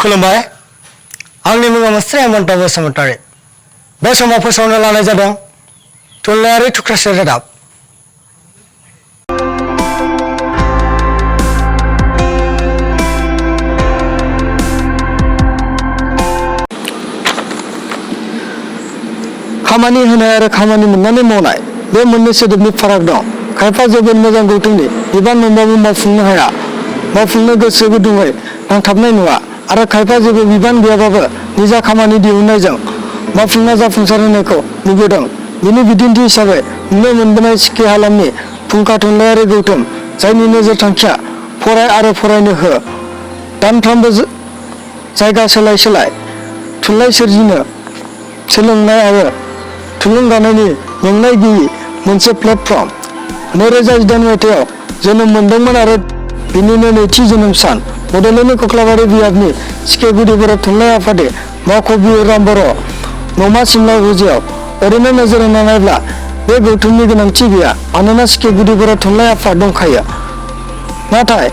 खुलुमबाय आंनि मुङा मुस्रि हेमन्त बसुमतारी बे समाव फोसावनो लानाय जादों थुनलाइयारि थुख्रासे रादाब खामानि होनाय आरो खामानि मोननानै मावनाय बे मोननै सोदोबनि फाराग दं खायफा जोबोद मोजां गौथुमनि बिबान मोनबाबो मावफुंनो हाया मावफुंनो गोसो गुदुङै नांथाबनाय नुवा आरो खायफा जेबो बिबान गैयाबाबो निजा खामानि दिहुननायजों मावफुंना जाफुंसार होनायखौ नुबोदों बिनि बिदिन्थि हिसाबै नुनो मोनबोनाय सिक्रि हालामनि फुंखा थुनलाइयारि गौथुम जायनि नोजोर थांखिया फराय आरो फरायनो हो दानफ्रोमबो जायगा सोलाय सोलाय थुनलाइ सोरजिनो सोलोंनाय आरो थुलुंगानायनि मेंनाय गैयि मोनसे प्लेटफर्म 2018 मायथाइयाव जोनोम मोनदोंमोन आरो बिनिनो नैथि जोनोम सान बड'लेण्डनि कख्लाबारि बियाबनि सिके गुदि बर' थुनलाइ आफादि मावख'गिरि राम बर' नमा सिमला हुजियाव ओरैनो नोजोर होना नायब्ला बे गौथुमनि गोनांथि गैया मानोना सिके गुदि बर' थुनलाइ आफाद दंखायो नाथाय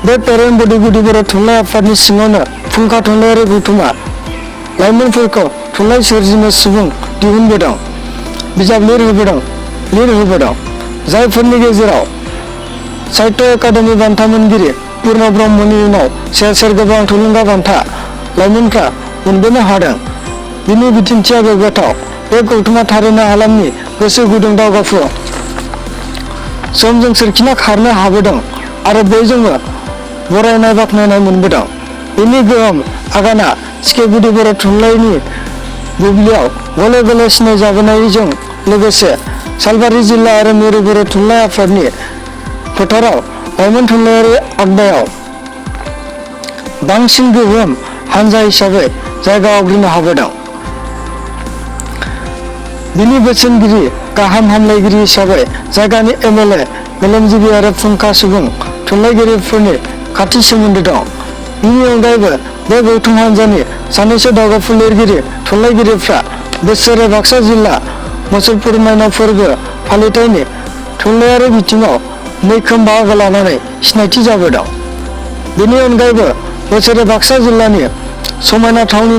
बे पेरेन्ट बडि गुदि बर' थुनलाइ आफादनि सिङावनो फुंखा थुनलाइयारि गौथुमा लाइमोनफोरखौ थुनलाइ सोरजिनो सुबुं दिहुनबोदों बिजाब लिरहोबोदों जायफोरनि गेजेराव साहित्य एकाडेमि बान्था मोनगिरि पुर्ण ब्रह्मनि उनाव सेर गोबां थुलुंगा बान्था लाइमोनफ्रा मोनबोनो हादों बिनि बिदिन्थिया गोग्गाथाव बे गौथुमा थारैनो हालामनि गोसो गुदुं दावगाफु समजों सोरखिना खारनो हाबोदों आरो बयजोंबो बरायनाय बाख्नायनाय मोनबोदों बिनि गोहोम आगाना सिके गुदि बर' थुनलाइनि बुब्लियाव गले गले सिनाय जाबोनायजों लोगोसे सालबारि जिल्ला आरो मिरु बर' थुनलाइ आफादनि फोथाराव लाइमोन थुनलाइयारि आयदायाव बांसिन गोहोम हानजा हिसाबै जायगा आवग्रिनो हाबोदों बिनि बोसोनगिरि गाहाम हामलायगिरि हिसाबै जायगानि एमएलए मेलेमजिबि आरो फुंखा सुबुं थुनलाइगिरिफोरनि खाथि सोमोन्दो दं बिनि अनगायैबो बे गौथुम हानजानि सानैसो दावगाफु लिरगिरि थुनलाइगिरिफ्रा बोसोरे बाक्सा जिल्ला मुसलपुर मायनाव फोरबो फालिथायनि थुनलाइयारि बिथिङाव मैखोम बाहागो लानानै सिनायथि जाबोदों बेनि अनगायैबो बोसोरे बाक्सा जिल्लानि समायना थावनि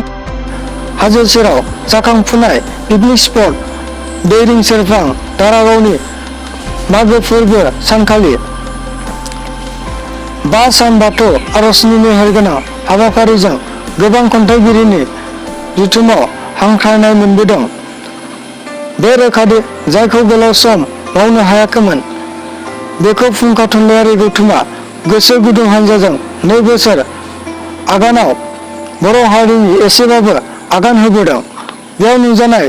हाजो सेराव जाखांफुनाय पिकनिक स्पट दैरिं सेरफां दारागावनि मागो फोरबो सानखालि 5 सान बाथौ आरजनि मेहेरगोनां हाबाफारिजों गोबां खन्थाइगिरिनि जथुमाव हांख्रायनाय मोनबोदों बे रोखादि जायखौ गोलाव सम मावनो हायाखैमोन बेखौ फुंखा थुनलाइयारि गौथुमा गोसो गुदुं हानजाजों 2 बोसोर आगानाव बर' हारिनि एसेबाबो आगान होबोदों बेयाव नुजानाय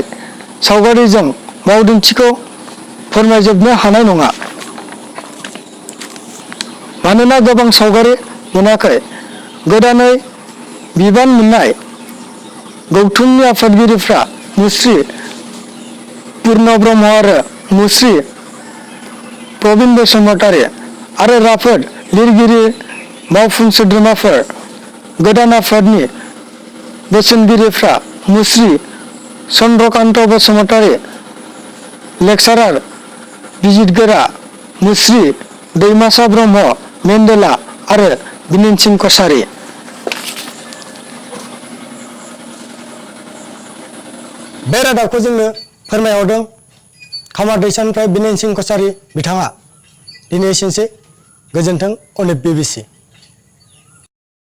सावगारिजों मावदिन्थिखौ फोरमायजोबनो हानाय नङा मानोना गोबां सावगारि मोनाखै गोदानै बिबान मोननाय गौथुमनि आफादगिरिफ्रा मुस्रि पुर्ण ब्रह्म आरो मुस्रि प्रबिन बसुमतारी आरो राफोद लिरगिरि मावफुं सोद्रोमाफोर गोदान आफादनि बोसोनगिरिफ्रा मुस्रि चन्द्रकान्त बसुमतारी लेक्सारार बिजितगोरा मुस्रि दैमासा ब्रह्म मेन्डेला आरो बिनेन सिंह कछारी बे रादाबखौ जोंनो फोरमायहरदों खामार दैसानिफ्राय बिनेन सिंह कछारी बिथाङा दिनै एसेनोसै गोजोन्थों अनेक BBC